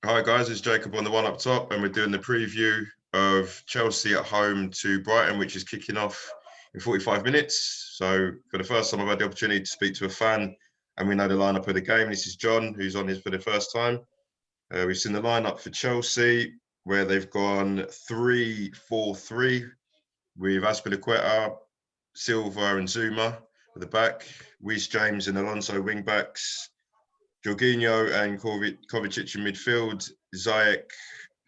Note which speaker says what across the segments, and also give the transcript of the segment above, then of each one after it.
Speaker 1: Hi guys, it's Jacob on the one up top, and we're doing the preview of Chelsea at home to Brighton, which is kicking off in 45 minutes. So for the first time, I've had the opportunity to speak to a fan, and we know the lineup of the game. This is John, who's on this for the first time. We've seen the lineup for Chelsea, where they've gone 3-4-3 with Azpilicueta, Silva, and Zuma at the back, Reece James and Alonso wing backs, Jorginho and Kovacic in midfield, Ziyech,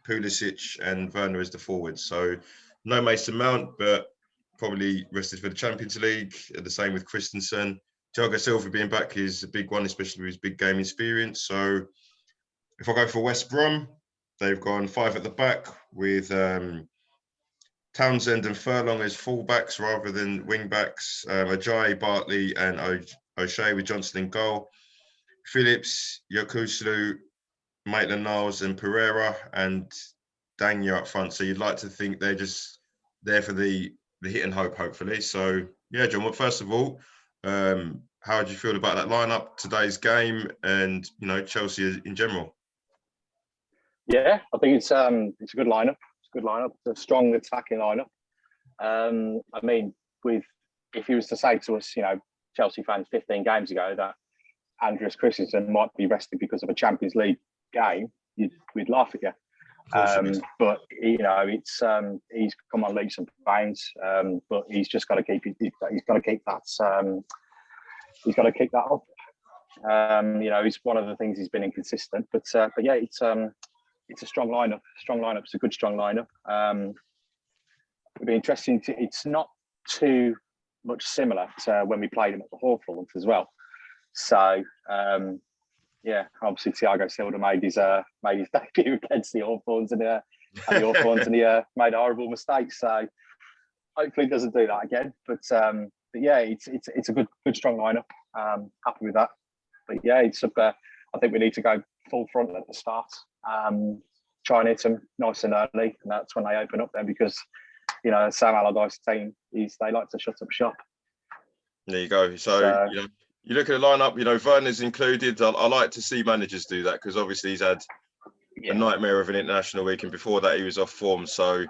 Speaker 1: Pulisic and Werner as the forwards. So no Mason Mount, but probably rested for the Champions League. The same with Christensen. Thiago Silva being back is a big one, especially with his big game experience. So if I go for West Brom, they've gone 5 at the back with Townsend and Furlong as fullbacks rather than wing backs. Ajayi, Bartley and O'Shea with Johnson in goal. Phillips, Yokuslu, Maitland-Niles and Pereira and Danya up front. So you'd like to think they're just there for the hit and hope, hopefully. So yeah, John, well, first of all, how do you feel about that lineup, today's game, and Chelsea in general?
Speaker 2: Yeah, I think it's a good lineup. It's a good lineup. It's a strong attacking lineup. I mean, if you was to say to us, Chelsea fans 15 games ago that Andreas Christensen might be rested because of a Champions League game, we'd laugh at you. But it's he's come on leaps and bounds. But he's just got to keep it. He's got to keep that. He's got to keep that up. It's one of the things he's been inconsistent. But yeah, it's a strong lineup. It's a good strong lineup. It'll be interesting. It's not too much similar to when we played him at the Hawthorns as well. So obviously Thiago Silva made his debut against the Hawthorns and he made a horrible mistake. So hopefully he doesn't do that again. But yeah, it's a good strong lineup. Happy with that. But yeah, I think we need to go full front at the start. Try and hit them nice and early, and that's when they open up then, because Sam Allardyce team they like to shut up shop.
Speaker 1: There you go. So you look at the lineup, Werner's included. I like to see managers do that, because obviously he's had a nightmare of an international week, and before that he was off form. So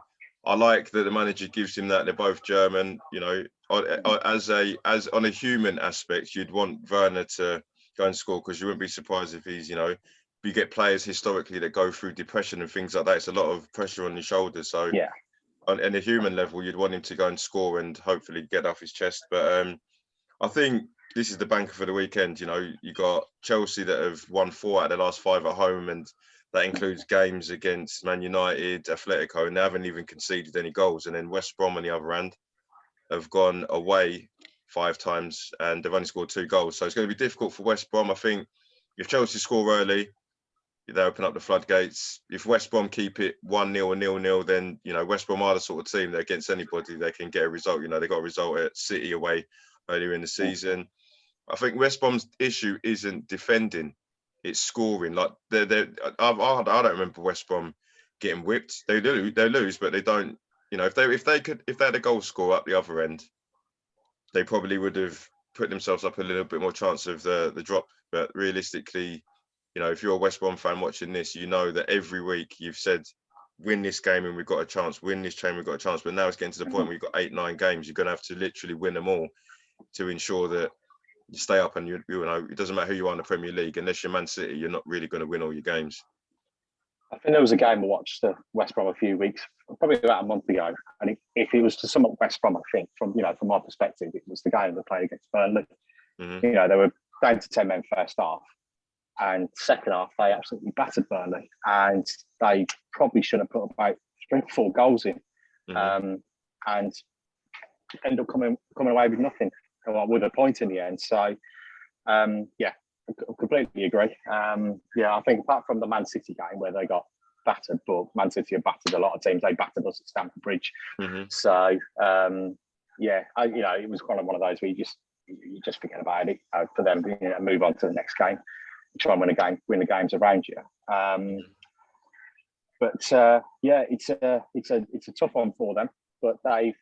Speaker 1: I like that the manager gives him that. They're both German. As on a human aspect, you'd want Werner to go and score, because you wouldn't be surprised if he's, you get players historically that go through depression and things like that. It's a lot of pressure on your shoulders. So on a human level, you'd want him to go and score and hopefully get off his chest. But I think this is the banker for the weekend. You got Chelsea that have won 4 out of the last 5 at home, and that includes games against Man United, Atletico, and they haven't even conceded any goals. And then West Brom on the other hand have gone away 5 times and they've only scored 2 goals. So it's going to be difficult for West Brom. I think if Chelsea score early, they open up the floodgates. If West Brom keep it 1-0 or 0-0, then West Brom are the sort of team that against anybody they can get a result. They got a result at City away earlier in the season. I think West Brom's issue isn't defending; it's scoring. Like I don't remember West Brom getting whipped. They lose, but they don't. If they had a goal score up the other end, they probably would have put themselves up a little bit more chance of the drop. But realistically, if you're a West Brom fan watching this, that every week you've said, win this game and we've got a chance, win this game, we've got a chance. But now it's getting to the point where you've got 8-9 games. You're going to have to literally win them all to ensure that you stay up. And it doesn't matter who you are in the Premier League, unless you're Man City, you're not really going to win all your games.
Speaker 2: I think there was a game I watched West Brom a few weeks, probably about a month ago. And if it was to sum up West Brom, I think from my perspective, it was the game they played against Burnley.
Speaker 1: Mm-hmm.
Speaker 2: They were down to 10 men first half, and second half they absolutely battered Burnley, and they probably should have put about 3 or 4 goals in, and end up coming away with nothing, with a point in the end. So I completely agree. I think apart from the Man City game where they got battered, but Man City have battered a lot of teams. They battered us at Stamford Bridge.
Speaker 1: Mm-hmm.
Speaker 2: So it was kind of one of those where you just forget about it for them. Move on to the next game, try and win the games around you. It's a tough one for them. But I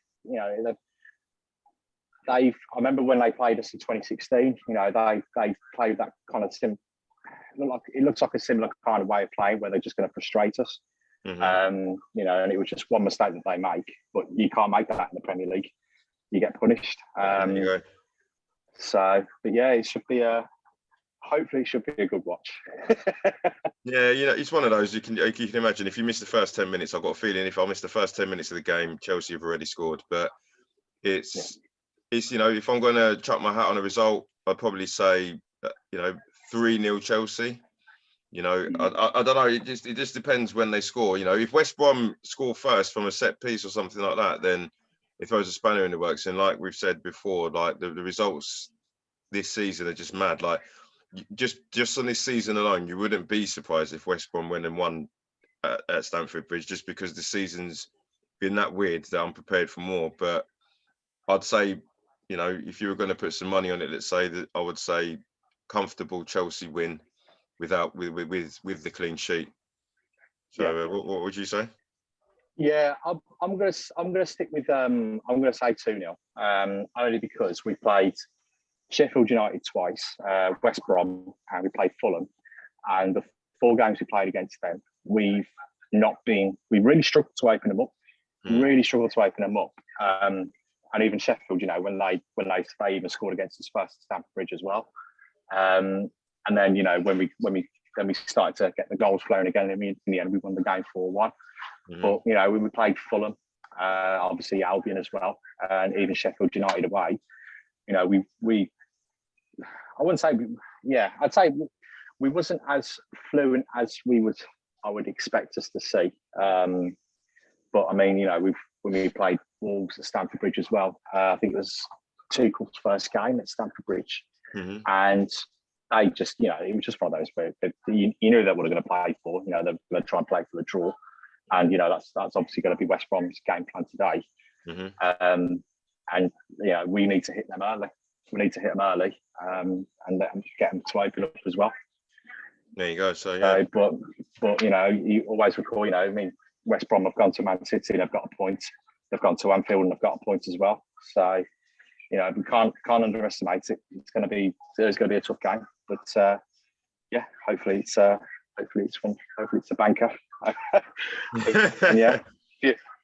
Speaker 2: remember when they played us in 2016. They played that kind of it looks like a similar kind of way of playing where they're just going to frustrate us.
Speaker 1: Mm-hmm.
Speaker 2: You know, and it was just one mistake that they make, but you can't make that in the Premier League. You get punished.
Speaker 1: There you go.
Speaker 2: So, but yeah, it should be hopefully it should be a good watch.
Speaker 1: Yeah, you know, it's one of those you can imagine if you miss the first 10 minutes, I've got a feeling if I miss the first 10 minutes of the game, Chelsea have already scored. But it's you know, if I'm going to chuck my hat on a result, I'd probably say 3-0 Chelsea. You know, I don't know. It just depends when they score. You know, if West Brom score first from a set piece or something like that, then it throws a spanner in the works. And like we've said before, like the results this season are just mad. Like just on this season alone, you wouldn't be surprised if West Brom went and won at Stamford Bridge, just because the season's been that weird that I'm prepared for more. But I'd say, you know, if you were going to put some money on it, let's say that I would say comfortable Chelsea win with the clean sheet. So what would you say?
Speaker 2: Yeah, I'm gonna stick with I'm gonna say 2-0. Only because we played Sheffield United twice, West Brom, and we played Fulham. And the 4 games we played against them, we really struggled to open them up. And even Sheffield, you know, when they even scored against us first at Stamford Bridge as well. And then, you know, when we started to get the goals flowing again, in the end we won the game 4-1. But you know, when we played Fulham, obviously Alghren as well, and even Sheffield United away, you know, I wouldn't say, I'd say we wasn't as fluent as I would expect us to see. But I mean, you know, when we played Wolves at Stamford Bridge as well, I think it was Tuchel's first game at Stamford Bridge, and they just, you know, it was just one of those where you knew they were going to play for, you know, they're going to try and play for the draw, and you know that's obviously going to be West Brom's game plan today. And yeah, we need to hit them early. And get them to open up as well.
Speaker 1: There you go. So yeah,
Speaker 2: but you know, you always recall, you know, I mean, West Brom have gone to Man City and they've got a point. They've gone to Anfield and they've got a point as well. So you know, we can't underestimate it. There's going to be a tough game, but yeah, hopefully it's fun. Hopefully it's a banker. And yeah,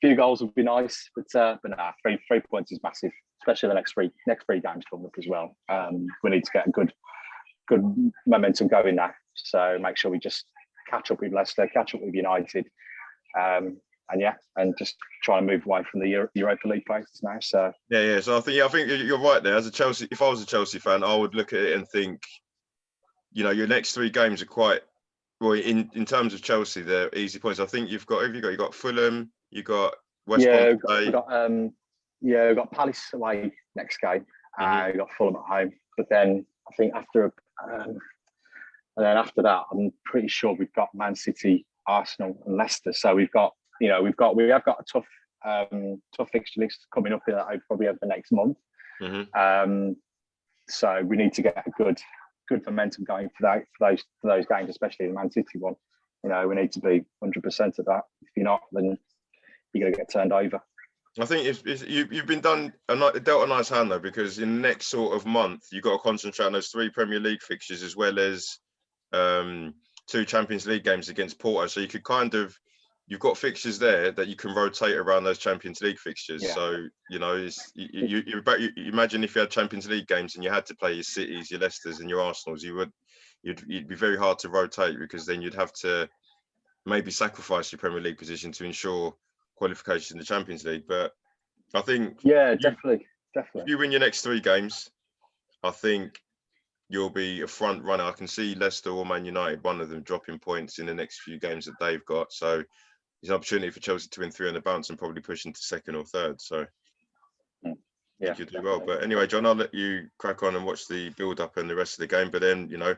Speaker 2: few goals would be nice, but nah, 3 points is massive, especially the next three games coming up as well. We need to get a good momentum going now. So make sure we just catch up with Leicester, catch up with United, and just try and move away from the Europa League places now. So
Speaker 1: yeah. So I think you're right there. As a Chelsea, if I was a Chelsea fan, I would look at it and think, you know, your next 3 games are quite well in terms of Chelsea. They're easy points. I think you've got Fulham, you got West Brom.
Speaker 2: We've got Palace away next game. We've got Fulham at home. But then I think after that, I'm pretty sure we've got Man City, Arsenal, and Leicester. So we have got a tough fixture list coming up probably over the next month. So we need to get a good momentum going for those games, especially the Man City one. You know, we need to be 100% of that. If you're not, then you're going to get turned over.
Speaker 1: I think you've been dealt a nice hand though, because in the next sort of month you've got to concentrate on those 3 Premier League fixtures as well as 2 Champions League games against Porto. So you've got fixtures there that you can rotate around those Champions League fixtures. Yeah. So you know, you imagine if you had Champions League games and you had to play your Cities, your Leicesters, and your Arsenals, you'd be very hard to rotate, because then you'd have to maybe sacrifice your Premier League position to ensure qualification in the Champions League. But I think
Speaker 2: definitely.
Speaker 1: If you win your next 3 games, I think you'll be a front runner. I can see Leicester or Man United, one of them, dropping points in the next few games that they've got. So it's an opportunity for Chelsea to win 3 on the bounce and probably push into 2nd or 3rd. So you could do well. But anyway, John, I'll let you crack on and watch the build-up and the rest of the game. But then, you know,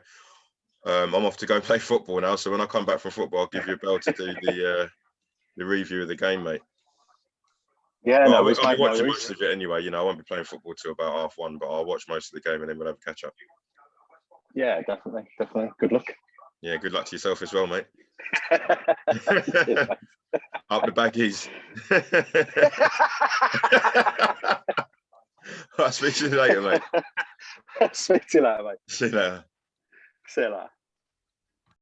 Speaker 1: I'm off to go play football now. So when I come back from football, I'll give you a bell to do the review of the game, mate.
Speaker 2: Yeah,
Speaker 1: well, I'll be watching most of it anyway. You know, I won't be playing football till about 1:30, but I'll watch most of the game and then we'll have a catch up.
Speaker 2: Yeah, definitely. Good luck.
Speaker 1: Yeah, good luck to yourself as well, mate. Up the baggies. I'll speak to you later, mate.
Speaker 2: Speak to you later, mate.
Speaker 1: See you later.
Speaker 2: See you later.